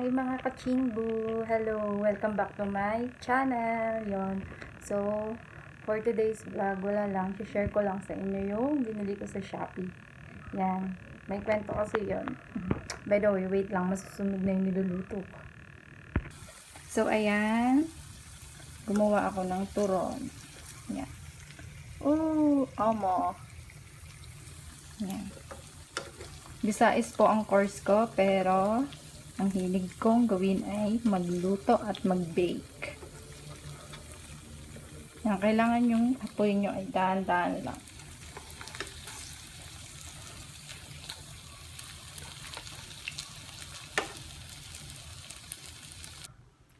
Hi mga kachingbu! Hello! Welcome back to my channel! Yon. So, for today's vlog, wala lang. share ko lang sa inyo yung binili ko sa Shopee. Yan. May kwento kasi yon. By the way, wait lang. Masusunog na yung niluluto ko. So, ayan. Gumawa ako ng turon. Yan. Oh, amo. Yan. Bisais po ang course ko, pero ang hilig kong gawin ay magluto at mag-bake. Yan, kailangan yung apoy nyo ay dahan-dahan lang.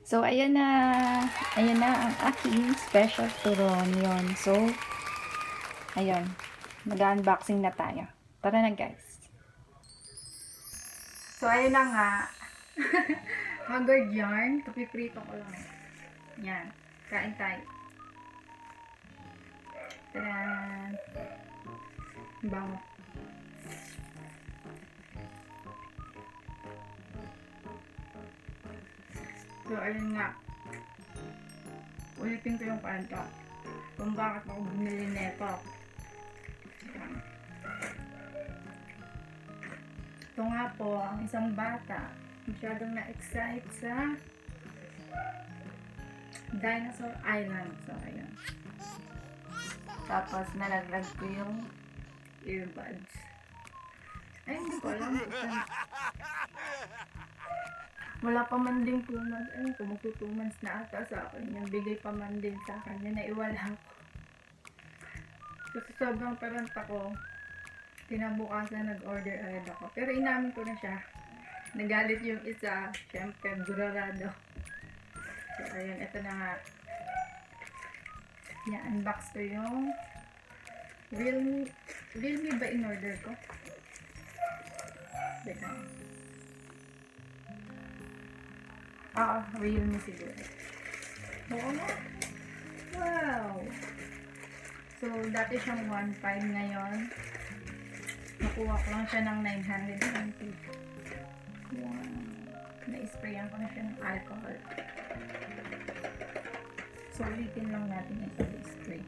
So, ayan na. Ayan na ang aking special turon yon. So, ayan. Mag-unboxing na tayo. Tara na, guys. So, ayun na nga. Haggard yarn. Kapiprito ko lang. Yan. Kain tayo. Tadaan! Bango. So, ayun nga. Ulitin ko yung kwento. Kung bakit ako bumili nito. Ito nga po, ang isang bata, masyadong na-excite sa Dinosaur Island. So, ayan. Tapos, nalaglag ko yung earbuds. Ay, hindi ko alam. Wala pa man din 2 months. Ay, magto 2 months na ata sa akin. Yung bigay pa man din sa akin. Yung naiwala ko. Kasi sobrang paranta ko. Kinabukasan nag-order agad ako. Pero inamin ko na siya. Nagalit yung isa. Siyempre, gurarado. So, ayan. Ito na nga. Unbox ko yung Realme. Realme ba in-order ko? Teka. Realme siguro. Oo nga. Wow! So, dati siyang 1.5 ngayon. Nakuha ko lang siya ng 990. Wow. Na-sprayan ko na siya ng alcohol. So, ulitin lang natin ito spray.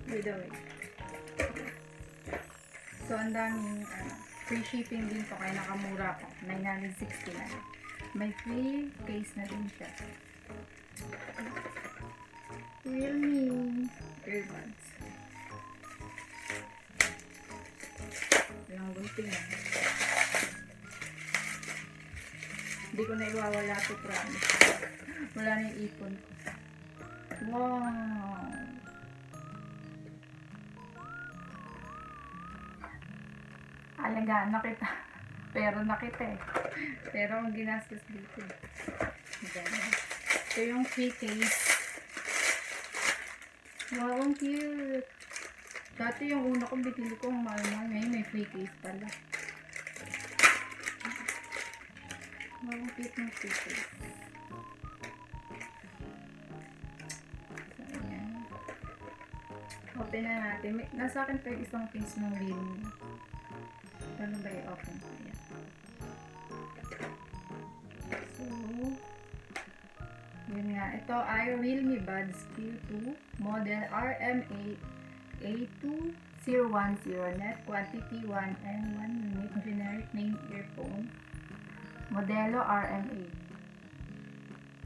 By the way. So, ang daming free shipping din to, kaya nakamura ko. 969. May free case na din siya. Realme earbuds. Ilang gunting yan. Hindi ko na iwawala ito, promise. Wala na yung ipon ko. Wow! Alagaan na kita. Pero nakita eh. Pero ang ginastos dito. Ito yung free case. Wow, ang cute. Dati yung una ko, bitili ko ang mahal-mahal. Ngayon may free case pala. Wow, ang cute ng free case. So, ayan. Open na natin. Nasa akin pa yung isang case ng Realme. Ano ba i-open ko yan? So, yun nga. Ito ay Realme Buds Q2 model RMA A2010 net quantity 1 and 1 unit generic name earphone modelo RMA.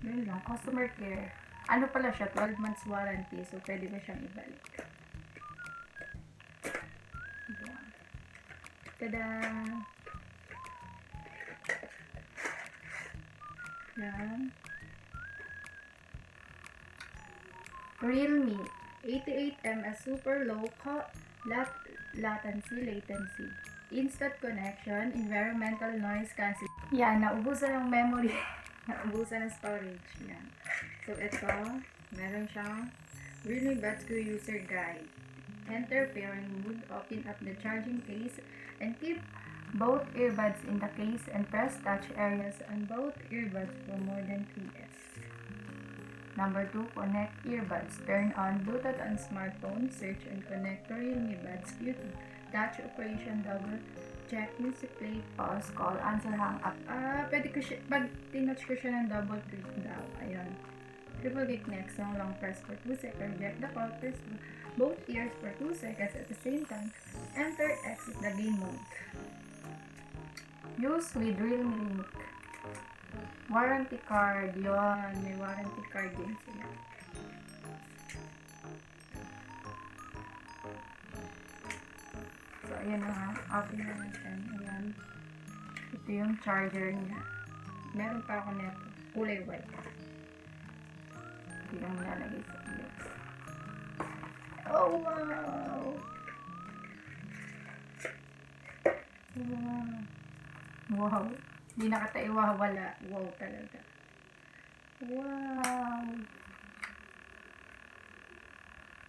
Yun lang. Customer care. Ano pala siya? 12 months warranty. So, pwede ba siyang ibalik? Tada! Yan. Realme 88ms Super Low Latency Instant Connection Environmental Noise Cancellation. Yan, naubusan ng memory. Naubusan ng storage. Yan. So, ito, meron siyang Realme Buds Go User Guide. Enter pairing mode, open up the charging case, and keep both earbuds in the case and press touch areas on both earbuds for more than 3S. Number 2, connect earbuds. Turn on Bluetooth on smartphone. Search and connect to Realme Buds Q2. Touch operation, double check, music play, pause, call, answer, hang up. Pwede ko siya, pag tinouch ko siya ng double click daw. Ayun. Triple click next, long press for 2 seconds. Reject the call, press both ears for 2 seconds at the same time. Enter, exit the game mode. Use with Realme link. Warranty card, yon. May warranty card din sila. So, ayan na nga. Open na natin. Ayan. Ito yung charger niya. Meron pa ako neto. Kulay white. Hindi lang nilalagay sa ears. Oh, wow! Wow! Wow! Hindi na kita iwawala. Wow talaga. Wow!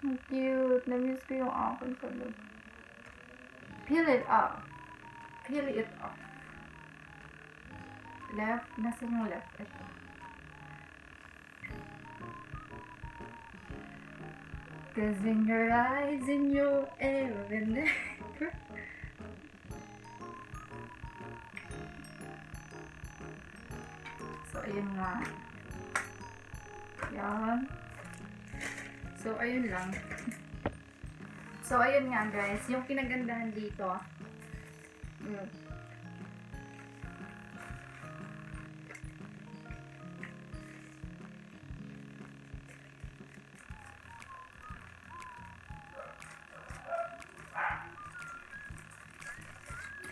Ang cute. Na-miss ko yung akin sa loob. Peel it off. Peel it off. Left. Nasa yung left. Ito. Cause in your eyes, in your air, and so, ayun nga. Yan. So, ayun lang. So, ayun nga guys. Yung kinagandahan dito.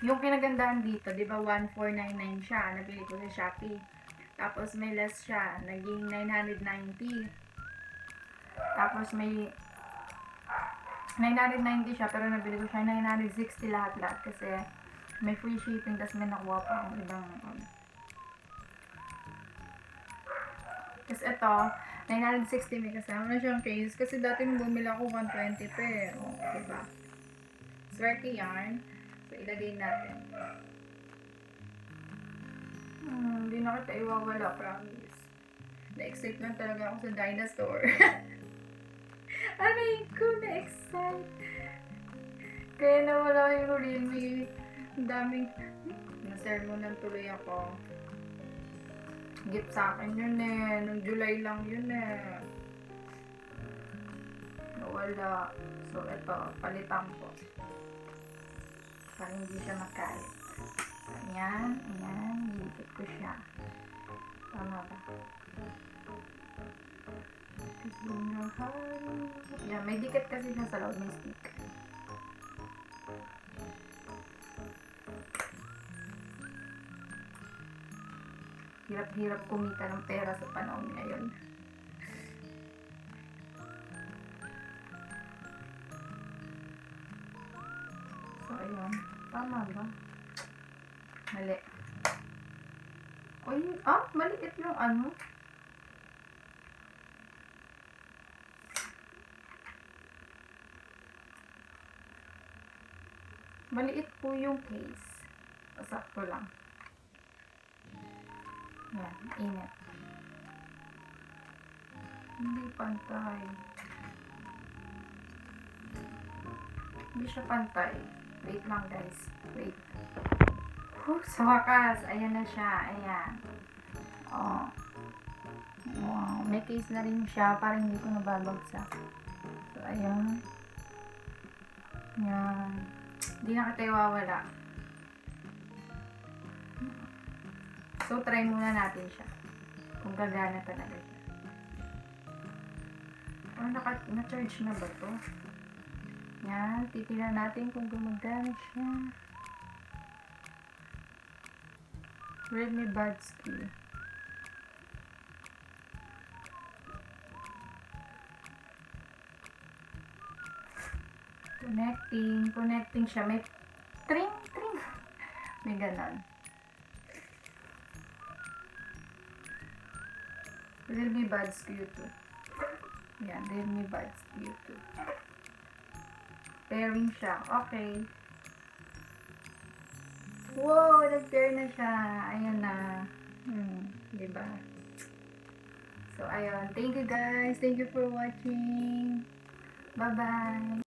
Yung kinagandahan dito, di ba 1499 siya. Nabili ko sa Shopee. Tapos may less siya. Naging 990. Tapos may 990 siya, pero nabili ko siya 960 lahat-lahat kasi may free shipping, tapos may nakuha pa akong ibang tapos ito 960 may kasama na siyang case kasi dati nung bumili ako 120 pa diba? Swerte yarn. So ilagay natin. Hindi na kita iwawala, promise. Na-excite lang talaga ako sa dinosaur. Aray ko, na-excite. Kaya nawala yung Realme. Ang daming na-sermonan tuloy ako. Gift sa akin yun eh. Nung July lang yun eh. Nawala. So, ito. Palitan ko. Para hindi siya makalit. So, ayan. Ayan. Dikit ko siya. Tama ba? Yan, may dikit kasi siya sa loob, may stick. Hirap-hirap kumita ng pera sa panahon ngayon. So, ayun. Tama ba? Mali. Uy, maliit yung ano. Maliit po yung case. Sakto lang. Yan, init. Hindi pantay. Hindi siya pantay. Wait lang guys. Wait. Sa wakas. Ayan na siya. Ayan. Oh. Wow. May case na rin siya para hindi ko nababagsak. So, ayan. Yan. Hindi na kita iwawala. So, try muna natin siya. Kung gagana talaga siya. Na-charge na ba to? Yan. Titignan natin kung gumagana siya. Realme Buds Q. Connecting siya. May tring. May ganon. Realme Buds Q2. Yan, Realme Buds Q2. Pairing siya. Okay. Wow, nag-pair na siya. Ayan na. Diba? So, ayun. Thank you guys. Thank you for watching. Bye-bye.